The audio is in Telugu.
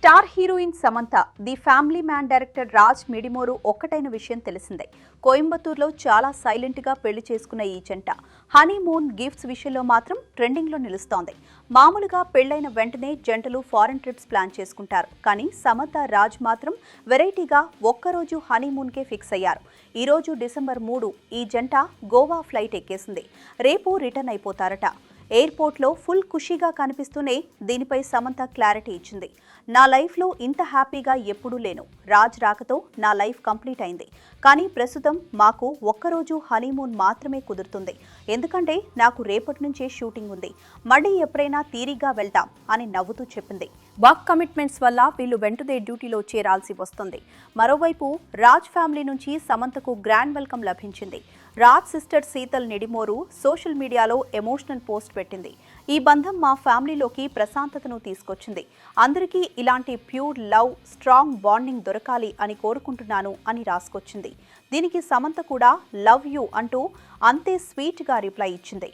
Star heroine Samantha the family man director Raj Nidimoru ఒక్కటైన విషయం తెలిసిందే. కోయంబత్తూరులో చాలా సైలెంట్ గా పెళ్లి చేసుకున్న ఈ జంట హనీమూన్ గిఫ్ట్స్ విషయంలో మాత్రం ట్రెండింగ్ లో నిలుస్తోంది. మామూలుగా పెళ్లైన వెంటనే జంటలు ఫారెన్ ట్రిప్స్ ప్లాన్ చేసుకుంటారు. కానీ సమంత రాజ్ మాత్రం వెరైటీగా ఒక్కరోజు హనీమూన్ కే ఫిక్స్ అయ్యారు. ఈ రోజు డిసెంబర్ 3 ఈ జంట గోవా ఫ్లైట్ ఎక్కేసింది. రేపు రిటర్న్ అయిపోతారట. ఎయిర్పోర్ట్లో ఫుల్ ఖుషీగా కనిపిస్తూనే దీనిపై సమంత క్లారిటీ ఇచ్చింది. నా లైఫ్లో ఇంత హ్యాపీగా ఎప్పుడూ లేను. రాజ్ రాకతో నా లైఫ్ కంప్లీట్ అయింది. కానీ ప్రస్తుతం మాకు ఒక్కరోజు హనీమూన్ మాత్రమే కుదురుతుంది. ఎందుకంటే నాకు రేపటి నుంచే షూటింగ్ ఉంది. మళ్ళీ ఎప్పుడైనా తీరిగ్గా వెళ్తాం అని నవ్వుతూ చెప్పింది. వర్క్ కమిట్మెంట్స్ వల్ల వీళ్ళు వెంటనే డ్యూటీలో చేరాల్సి వస్తుంది. మరోవైపు రాజ్ ఫ్యామిలీ నుంచి సమంతకు గ్రాండ్ వెల్కమ్ లభించింది. రాజ్ సిస్టర్ శీతల్ నిడిమోరు సోషల్ మీడియాలో ఎమోషనల్ పోస్ట్ పెట్టింది. ఈ బంధం మా ఫ్యామిలీలోకి ప్రశాంతతను తీసుకొచ్చింది. అందరికీ ఇలాంటి ప్యూర్ లవ్, స్ట్రాంగ్ బాండింగ్ దొరకాలి అని కోరుకుంటున్నాను అని రాసుకొచ్చింది. దీనికి సమంత కూడా లవ్ యూ అంటూ అంతే స్వీట్గా రిప్లై ఇచ్చింది.